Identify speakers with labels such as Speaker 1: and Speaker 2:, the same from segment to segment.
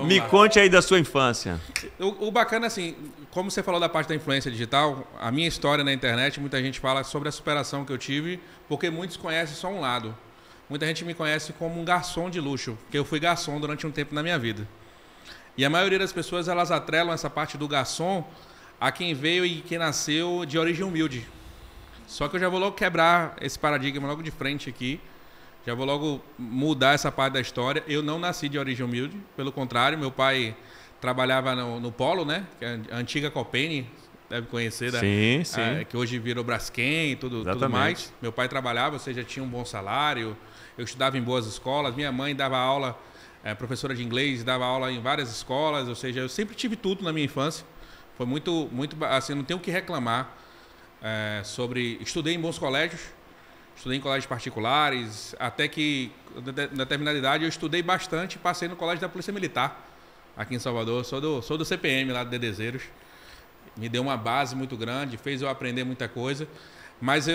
Speaker 1: Me conte aí da sua infância.
Speaker 2: O bacana, assim, como você falou da parte da influência digital, a minha história na internet, muita gente fala sobre a superação que eu tive, porque muitos conhecem só um lado. Muita gente me conhece como um garçom de luxo, porque eu fui garçom durante um tempo na minha vida. E a maioria das pessoas, elas atrelam essa parte do garçom a quem veio e quem nasceu de origem humilde. Só que eu já vou logo quebrar esse paradigma logo de frente aqui. Já vou logo mudar essa parte da história. Eu não nasci de origem humilde, pelo contrário, meu pai trabalhava no Polo, né? Que é a antiga Copene, deve conhecer,
Speaker 1: sim.
Speaker 2: Que hoje virou Braskem e tudo mais. Meu pai trabalhava, ou seja, tinha um bom salário, eu estudava em boas escolas, minha mãe dava aula, professora de inglês, dava aula em várias escolas, ou seja, eu sempre tive tudo na minha infância. Foi muito, assim, não tenho o que reclamar sobre... Estudei em bons colégios, estudei em colégios particulares, até que, na determinada idade, eu estudei bastante e passei no colégio da Polícia Militar, aqui em Salvador. Sou do CPM, lá de Dedezeiros. Me deu uma base muito grande, fez eu aprender muita coisa. Mas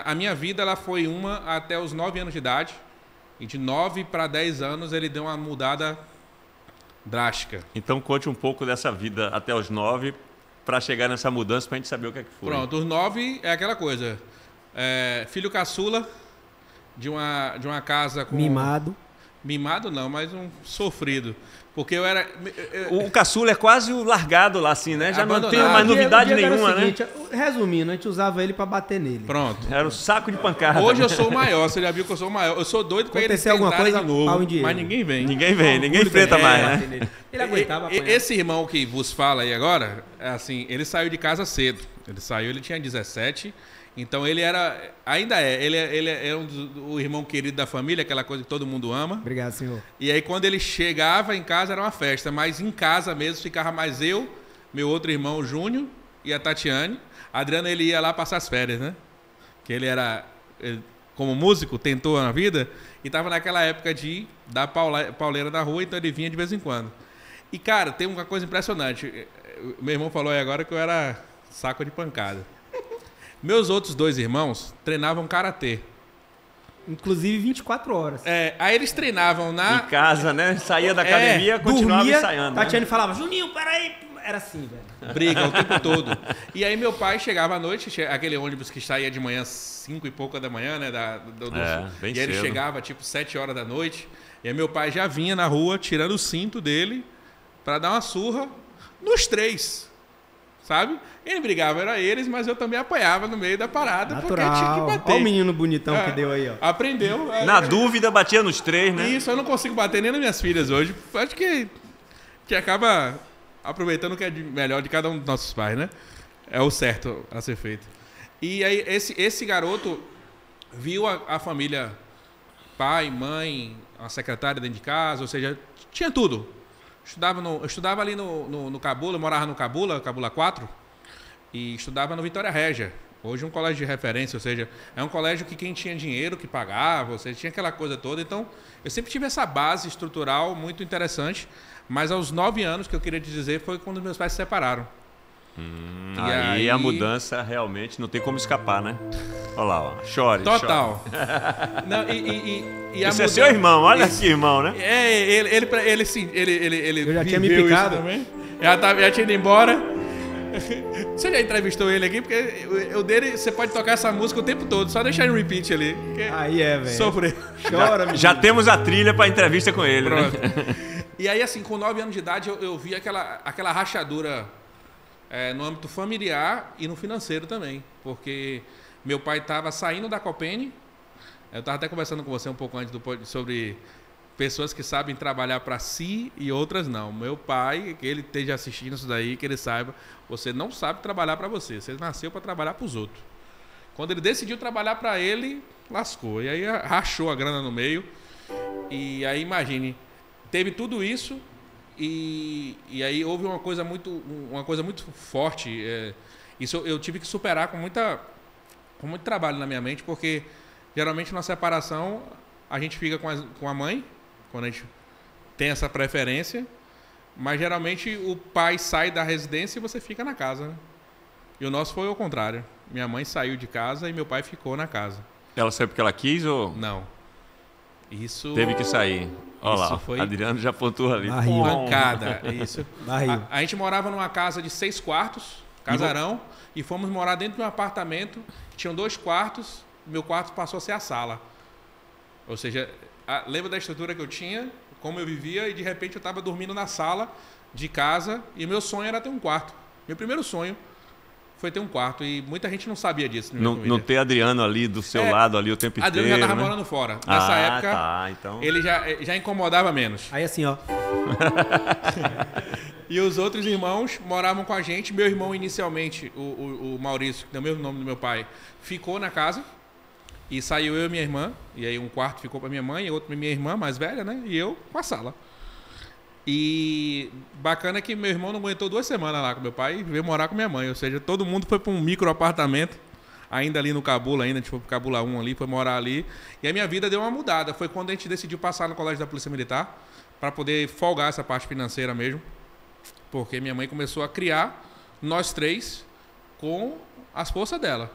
Speaker 2: a minha vida ela foi uma até os 9 anos de idade. E de 9 para 10 anos ele deu uma mudada drástica.
Speaker 1: Então conte um pouco dessa vida até os 9 para chegar nessa mudança, para a gente saber o que é que foi.
Speaker 2: Pronto, os 9 é aquela coisa. Filho caçula de uma casa com... Mimado não, mas um sofrido. Porque eu era...
Speaker 1: O caçula é quase o largado lá, assim, né? Já não tem mais novidade nenhuma, né?
Speaker 3: Resumindo, a gente usava ele pra bater nele.
Speaker 2: Pronto.
Speaker 1: Era um saco de pancada.
Speaker 2: Hoje eu sou o maior, você já viu que eu sou o maior. Eu sou doido pra ele
Speaker 3: acontecer alguma coisa
Speaker 2: de novo,
Speaker 3: pau em dinheiro.
Speaker 2: mas ninguém vem.
Speaker 1: Ninguém enfrenta mais, né?
Speaker 3: Ele aguentava apanhar.
Speaker 2: Esse irmão que vos fala aí agora, assim, ele saiu de casa cedo. Ele tinha 17. Então ele ele é o irmão querido da família, aquela coisa que todo mundo ama.
Speaker 3: Obrigado, senhor.
Speaker 2: E aí quando ele chegava em casa era uma festa, mas em casa mesmo ficava mais eu, meu outro irmão, o Júnior, e a Tatiane. A Adriana, ele ia lá passar as férias, né? Que ele como músico, tentou na vida, e estava naquela época da pauleira da rua, então ele vinha de vez em quando. E, cara, tem uma coisa impressionante. Meu irmão falou aí agora que eu era saco de pancada. Meus outros 2 irmãos treinavam karatê.
Speaker 3: Inclusive 24 horas.
Speaker 2: Aí eles treinavam
Speaker 1: em casa, né? Saía da academia, continuava ensaiando.
Speaker 3: Tatiane falava, Juninho, peraí. Era assim, velho.
Speaker 2: Briga o tempo todo. E aí meu pai chegava à noite, aquele ônibus que saía de manhã 5 e pouca da manhã, né?
Speaker 1: Bem
Speaker 2: e aí ele chegava tipo 7 horas da noite. E aí meu pai já vinha na rua tirando o cinto dele para dar uma surra nos 3. Sabe? Ele brigava, era eles, mas eu também apanhava no meio da parada.
Speaker 3: Natural.
Speaker 2: Porque tinha que bater.
Speaker 3: Olha o menino bonitão que deu aí, ó.
Speaker 2: Aprendeu.
Speaker 1: Na dúvida, batia nos 3, né?
Speaker 2: Isso, eu não consigo bater nem nas minhas filhas hoje. Acho que acaba aproveitando o que é melhor de cada um dos nossos pais, né? É o certo a ser feito. E aí esse garoto viu a família, pai, mãe, a secretária dentro de casa, ou seja, tinha tudo. Eu estudava ali no Cabula, eu morava no Cabula 4, e estudava no Vitória Régia. Hoje um colégio de referência, ou seja, é um colégio que quem tinha dinheiro que pagava, ou seja, tinha aquela coisa toda. Então, eu sempre tive essa base estrutural muito interessante, mas aos 9 anos, que eu queria te dizer, foi quando meus pais se separaram.
Speaker 1: Aí a mudança realmente não tem como escapar, né? Olha lá, ó. Chore.
Speaker 2: Total. Não,
Speaker 1: esse é seu irmão, olha aqui, irmão, né?
Speaker 2: Ele sim,
Speaker 3: eu já tinha me picado
Speaker 2: também. Já tinha ido embora. Você já entrevistou ele aqui? Porque o dele, você pode tocar essa música o tempo todo, só deixar em repeat ali.
Speaker 3: Aí velho.
Speaker 2: Sofrer.
Speaker 3: Chora,
Speaker 1: já temos a trilha para entrevista com ele,
Speaker 2: pronto,
Speaker 1: né?
Speaker 2: E aí, assim, com 9 anos de idade, eu vi aquela rachadura no âmbito familiar e no financeiro também. Porque meu pai estava saindo da Copene. Eu estava até conversando com você um pouco antes sobre pessoas que sabem trabalhar para si e outras não. Meu pai, que ele esteja assistindo isso daí, que ele saiba, você não sabe trabalhar para você. Você nasceu para trabalhar para os outros. Quando ele decidiu trabalhar para ele, lascou. E aí rachou a grana no meio. E aí, imagine, teve tudo isso e aí houve uma coisa muito forte. Isso eu tive que superar com muito trabalho na minha mente, porque geralmente na separação a gente fica com a mãe, quando a gente tem essa preferência, mas geralmente o pai sai da residência e você fica na casa, né? E o nosso foi ao contrário. Minha mãe saiu de casa e meu pai ficou na casa.
Speaker 1: Ela saiu porque ela quis ou...
Speaker 2: Não. Isso...
Speaker 1: Teve que sair. Olha lá, foi... Adriano já pontuou ali.
Speaker 2: Pancada, isso. A gente morava numa casa de 6 quartos, casarão, e fomos morar dentro de um apartamento, tinham 2 quartos, meu quarto passou a ser a sala. Ou seja, lembra da estrutura que eu tinha, como eu vivia, e de repente eu estava dormindo na sala de casa, e meu sonho era ter um quarto. Meu primeiro sonho foi ter um quarto, e muita gente não sabia disso.
Speaker 1: Não ter Adriano ali do seu lado ali o tempo inteiro.
Speaker 2: Adriano já estava morando fora. Nessa época,
Speaker 1: então...
Speaker 2: ele já incomodava menos.
Speaker 3: Aí assim, ó.
Speaker 2: E os outros irmãos moravam com a gente. Meu irmão, inicialmente, o Maurício, que é o mesmo nome do meu pai, ficou na casa. E saiu eu e minha irmã. E aí um quarto ficou para minha mãe e outro para minha irmã, mais velha, né? E eu com a sala. E bacana que meu irmão não aguentou 2 semanas lá com meu pai e veio morar com minha mãe. Ou seja, todo mundo foi para um micro apartamento, ainda ali no Cabula, ainda, tipo, Cabula 1 ali, foi morar ali. E a minha vida deu uma mudada. Foi quando a gente decidiu passar no colégio da Polícia Militar, para poder folgar essa parte financeira mesmo. Porque minha mãe começou nós 3 com as forças dela.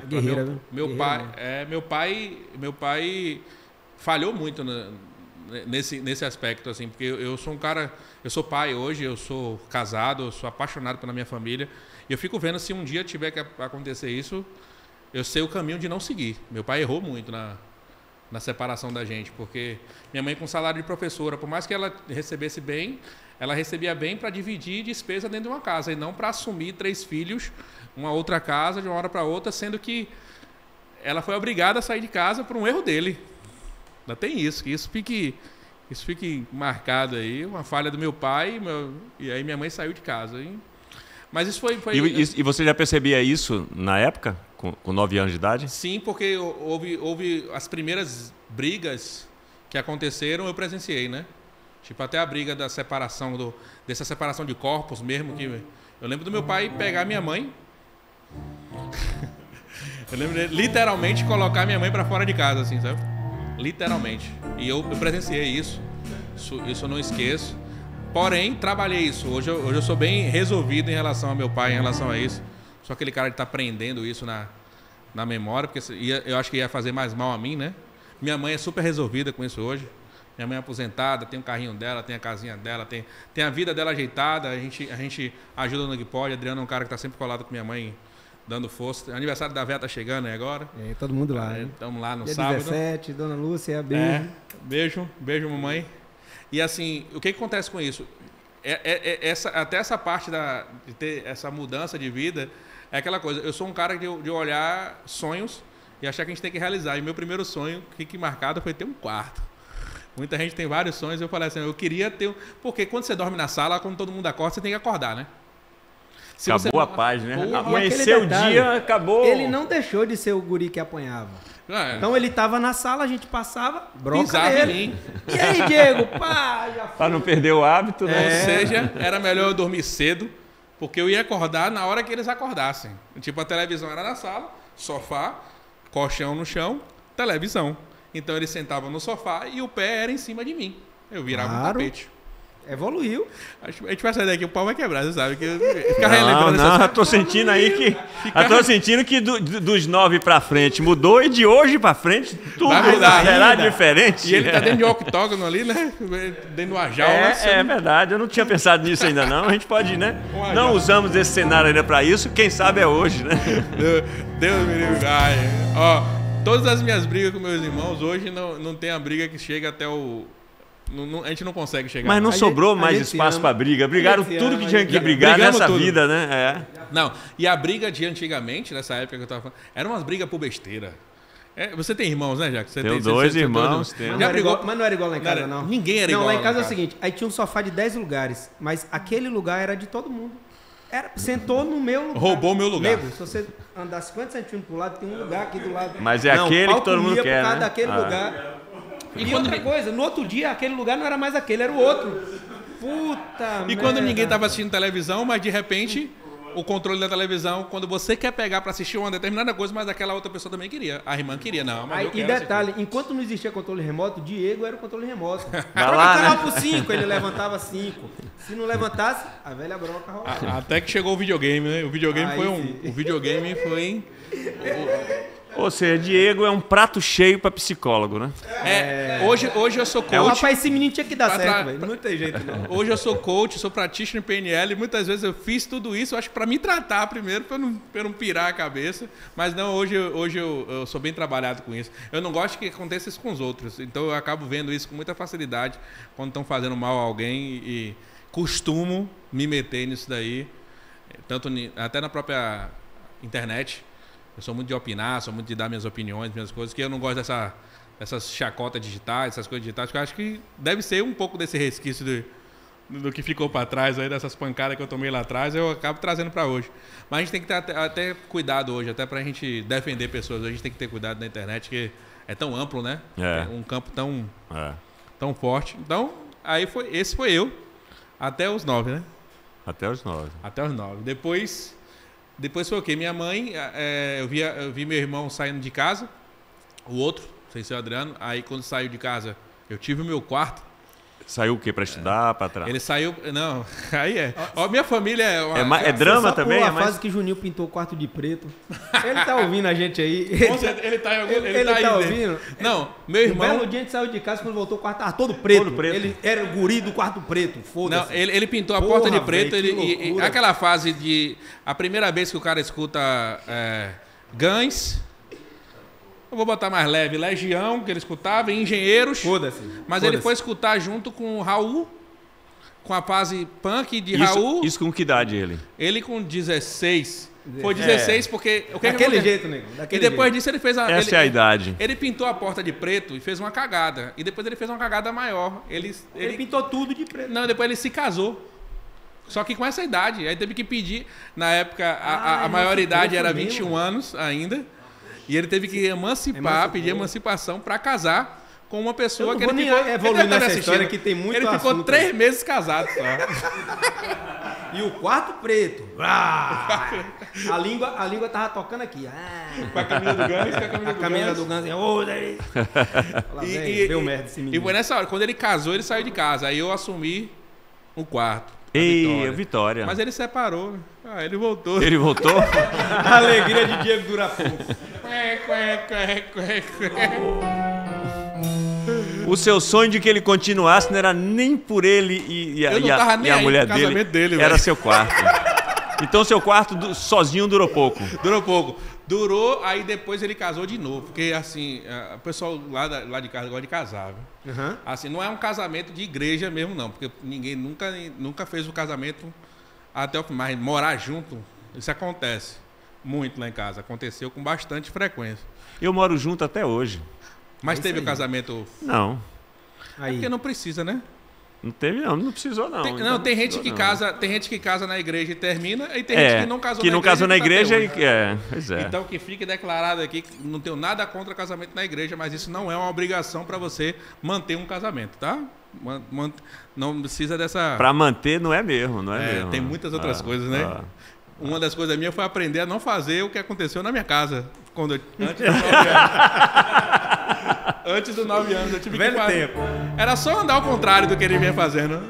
Speaker 3: Guerreira,
Speaker 2: meu pai falhou muito nesse aspecto, assim, porque eu sou um cara, eu sou pai hoje, eu sou casado, eu sou apaixonado pela minha família, e eu fico vendo, se um dia tiver que acontecer isso, eu sei o caminho de não seguir. Meu pai errou muito na separação da gente, porque minha mãe, com salário de professora, por mais que ela recebesse bem, ela recebia bem para dividir despesa dentro de uma casa, e não para assumir 3 filhos, uma outra casa, de uma hora para outra, sendo que ela foi obrigada a sair de casa por um erro dele. Ainda tem isso, que isso fique marcado aí, uma falha do meu pai, e aí minha mãe saiu de casa. Hein? Mas isso foi...
Speaker 1: E você já percebia isso na época, com 9 anos de idade?
Speaker 2: Sim, porque houve as primeiras brigas que aconteceram, eu presenciei, né? Tipo, até a briga da separação, dessa separação de corpos mesmo, que eu lembro do meu pai pegar minha mãe. Eu lembro de literalmente colocar minha mãe para fora de casa, assim, sabe? Literalmente. E eu presenciei isso eu não esqueço. Porém, trabalhei isso. Hoje eu sou bem resolvido em relação ao meu pai, em relação a isso. Sou aquele cara que está prendendo isso na memória, porque eu acho que ia fazer mais mal a mim, né? Minha mãe é super resolvida com isso hoje. Minha mãe é aposentada, tem um carrinho dela, tem a casinha dela, tem a vida dela ajeitada, a gente ajuda no que pode. Adriano é um cara que está sempre colado com minha mãe, dando força. O aniversário da Véia tá chegando aí agora.
Speaker 3: Todo mundo lá.
Speaker 2: Estamos lá no
Speaker 3: dia
Speaker 2: sábado.
Speaker 3: 17, Dona Lúcia, beijo.
Speaker 2: Beijo, mamãe. E assim, o que acontece com isso? Até essa parte de ter essa mudança de vida, é aquela coisa. Eu sou um cara de olhar sonhos e achar que a gente tem que realizar. E meu primeiro sonho, que marcado, foi ter um quarto. Muita gente tem vários sonhos. Eu falei assim, eu queria ter... Porque quando você dorme na sala, quando todo mundo acorda, você tem que acordar, né?
Speaker 1: Acabou a paz, né? Amanheceu o dia, acabou.
Speaker 3: Ele não deixou de ser o guri que apanhava. Então ele tava na sala, a gente passava, bronca nele. E aí, Diego? Pá, já foi.
Speaker 1: Pra não perder o hábito, né?
Speaker 2: Ou seja, era melhor eu dormir cedo, porque eu ia acordar na hora que eles acordassem. Tipo, a televisão era na sala, sofá, colchão no chão, televisão. Então eles sentavam no sofá e o pé era em cima de mim. Eu virava um tapete.
Speaker 3: Evoluiu.
Speaker 2: A gente vai sair daqui, o pau vai quebrar, você sabe?
Speaker 1: Eu tô sentindo aí que... Eu tô sentindo que dos 9 pra frente mudou, e de hoje pra frente tudo será diferente.
Speaker 2: E ele tá dentro de um octógono ali, né? Dentro de uma jaula.
Speaker 1: É verdade, eu não tinha pensado nisso ainda não. A gente pode, né? Não usamos esse cenário ainda pra isso, quem sabe é hoje, né?
Speaker 2: Deus me livre. Todas as minhas brigas com meus irmãos, hoje não tem a briga que chega até o... a gente não consegue chegar.
Speaker 1: Mas não sobrou mais espaço para briga. Brigaram tudo que tinha que brigar nessa vida, né?
Speaker 2: Não, e a briga de antigamente, nessa época que eu tava falando, eram umas brigas por besteira. Você tem irmãos, né, Jaco?
Speaker 1: Tenho 2 irmãos.
Speaker 3: Mas não era igual lá em casa, não.
Speaker 2: Ninguém era igual.
Speaker 3: Não, lá em casa é o seguinte, aí tinha um sofá de 10 lugares, mas aquele lugar era de todo mundo. Sentou no meu lugar.
Speaker 2: Roubou meu lugar.
Speaker 3: Nego, se você andar 50 centímetros pro lado, tem um lugar aqui do lado.
Speaker 1: Mas é aquele que todo mundo quer, né?
Speaker 3: Daquele lugar. E outra coisa, no outro dia, aquele lugar não era mais aquele, era o outro. Puta merda.
Speaker 2: E quando ninguém estava assistindo televisão, mas de repente, o controle da televisão, quando você quer pegar para assistir uma determinada coisa, mas aquela outra pessoa também queria. A irmã queria, não. Mas
Speaker 3: e detalhe, enquanto não existia controle remoto, o Diego era o controle remoto.
Speaker 1: Vai lá,
Speaker 3: canal pro 5, ele levantava 5. Se não levantasse, a velha bronca rolava.
Speaker 2: Até que chegou o videogame, né? O videogame foi
Speaker 1: Ou seja, Diego é um prato cheio para psicólogo, né?
Speaker 2: Hoje eu sou coach.
Speaker 3: Rapaz, esse menino tinha que dar certo, velho. Não tem jeito, não.
Speaker 2: Hoje eu sou coach, sou practitioner em PNL. E muitas vezes eu fiz tudo isso, eu acho que para me tratar primeiro, para não pirar a cabeça. Mas não, hoje eu sou bem trabalhado com isso. Eu não gosto que aconteça isso com os outros. Então eu acabo vendo isso com muita facilidade quando estão fazendo mal a alguém e costumo me meter nisso daí. Tanto até na própria internet. Eu sou muito de opinar, sou muito de dar minhas opiniões, minhas coisas, que eu não gosto dessas chacotas digitais, essas coisas digitais, que eu acho que deve ser um pouco desse resquício do que ficou para trás, aí, dessas pancadas que eu tomei lá atrás, eu acabo trazendo para hoje. Mas a gente tem que ter até cuidado hoje, até para a gente defender pessoas, a gente tem que ter cuidado na internet, que é tão amplo, né? É um campo tão forte. Então, esse foi eu, até os 9, né?
Speaker 1: Até os 9.
Speaker 2: Até os 9. Depois foi o quê? Minha mãe, eu vi meu irmão saindo de casa, o outro, sem ser o Adriano. Aí quando saiu de casa, eu tive o meu quarto.
Speaker 1: Saiu o quê? Para estudar, para trás?
Speaker 2: Ele saiu... Não, aí é. Ó, minha família
Speaker 1: é drama também?
Speaker 3: A fase que Juninho pintou o quarto de preto. Ele tá ouvindo a gente aí.
Speaker 2: Ele tá ouvindo? Não, meu irmão...
Speaker 3: Um belo dia a gente saiu de casa, quando voltou o quarto tava todo preto. Todo preto. Ele era o guri do quarto preto, foda-se.
Speaker 2: Não, ele pintou a porta de preto. E aquela fase de... A primeira vez que o cara escuta Guns... Eu vou botar mais leve, Legião, que ele escutava, e Engenheiros. Mas ele foi escutar junto com o Raul, com a fase punk de Raul.
Speaker 1: Isso com que idade ele?
Speaker 2: Ele com 16. Foi 16 porque...
Speaker 3: Daquele jeito, nego.
Speaker 2: E depois disso ele fez
Speaker 1: Essa é a idade.
Speaker 2: Ele pintou a porta de preto e fez uma cagada. E depois ele fez uma cagada maior. Ele
Speaker 3: pintou tudo de preto.
Speaker 2: Não, depois ele se casou. Só que com essa idade. Aí teve que pedir... Na época, a maioridade era 21 anos ainda. E ele teve que pedir emancipação para casar com uma pessoa que ele ficou...
Speaker 3: evoluindo nessa história que tem muito
Speaker 2: Ele ficou 3 meses casado só.
Speaker 3: E o quarto preto. A língua tava tocando aqui.
Speaker 2: Com a camisa do Guns,
Speaker 3: a camisa do Guns. Deu merda esse menino.
Speaker 2: E foi nessa hora, quando ele casou, ele saiu de casa. Aí eu assumi o quarto.
Speaker 1: Vitória.
Speaker 2: Mas ele separou. Ele voltou.
Speaker 1: Ele voltou?
Speaker 3: A alegria de Diego dura pouco.
Speaker 1: O seu sonho de que ele continuasse não era nem por ele e a mulher dele, era seu quarto. Então seu quarto sozinho durou pouco.
Speaker 2: Durou, aí depois ele casou de novo. Porque assim, o pessoal lá de casa gosta de casar. Viu? Uhum. Assim, não é um casamento de igreja mesmo, não. Porque ninguém nunca fez o casamento até o fim. Mas morar junto, isso acontece muito lá em casa. Aconteceu com bastante frequência.
Speaker 1: Eu moro junto até hoje.
Speaker 2: Mas teve o casamento...
Speaker 1: Não.
Speaker 2: É porque não precisa, né?
Speaker 1: Não teve, não precisou, não.
Speaker 2: Tem gente que casa na igreja e termina, e tem gente que não casou na igreja.
Speaker 1: Que não casou na igreja e... Pois é.
Speaker 2: Então que fique declarado aqui que não tenho nada contra casamento na igreja, mas isso não é uma obrigação para você manter um casamento, tá? Não precisa dessa...
Speaker 1: Para manter não é mesmo, mesmo.
Speaker 2: Tem muitas outras coisas, né? Uma das coisas minhas foi aprender a não fazer o que aconteceu na minha casa. Antes dos 9 anos eu tive que fazer. Era só andar ao contrário do que ele vinha fazendo.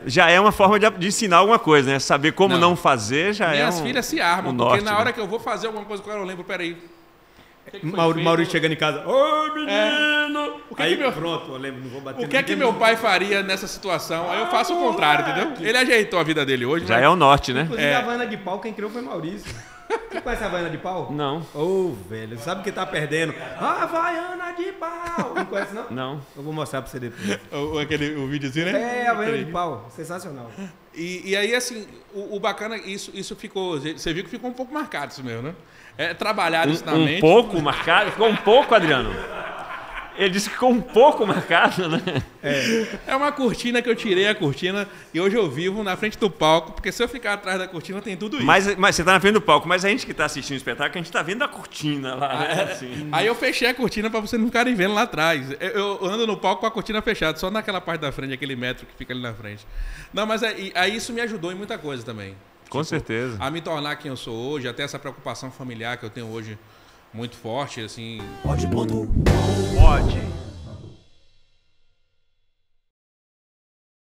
Speaker 1: Já é uma forma de ensinar alguma coisa, né? Saber como não fazer já
Speaker 2: Minhas filhas se armam, porque na hora que eu vou fazer alguma coisa com ela, eu lembro, peraí.
Speaker 3: Maurício chegando em casa. Ô, menino! Pronto, eu lembro, não vou bater.
Speaker 2: O que é que meu pai faria nessa situação? Aí eu faço o contrário, entendeu? Ele ajeitou a vida dele hoje.
Speaker 1: Já é o norte, né?
Speaker 3: Inclusive a Havaiana de pau, quem criou foi Maurício. Você conhece a Havaiana de pau?
Speaker 1: Não.
Speaker 3: Velho, sabe que tá perdendo. Havaiana de pau! Não conhece, não?
Speaker 1: Não.
Speaker 3: Eu vou mostrar pra você depois.
Speaker 2: O videozinho, né?
Speaker 3: Havaiana de pau. Sensacional.
Speaker 2: E aí, assim, o bacana, isso ficou... Você viu que ficou um pouco marcado isso mesmo, né? Trabalhado isso na mente.
Speaker 1: Um pouco marcado? Ficou um pouco, Adriano? Ele disse que ficou um pouco marcado, né?
Speaker 2: É uma cortina que eu tirei a cortina e hoje eu vivo na frente do palco, porque se eu ficar atrás da cortina tem tudo isso.
Speaker 1: Mas você tá na frente do palco, mas a gente que tá assistindo o espetáculo, a gente tá vendo a cortina lá, né? Assim.
Speaker 2: Aí eu fechei a cortina para vocês não ficarem vendo lá atrás. Eu ando no palco com a cortina fechada, só naquela parte da frente, aquele metro que fica ali na frente. Não, mas aí isso me ajudou em muita coisa também.
Speaker 1: Com certeza.
Speaker 2: A me tornar quem eu sou hoje, até essa preocupação familiar que eu tenho hoje muito forte, assim.
Speaker 3: Pode.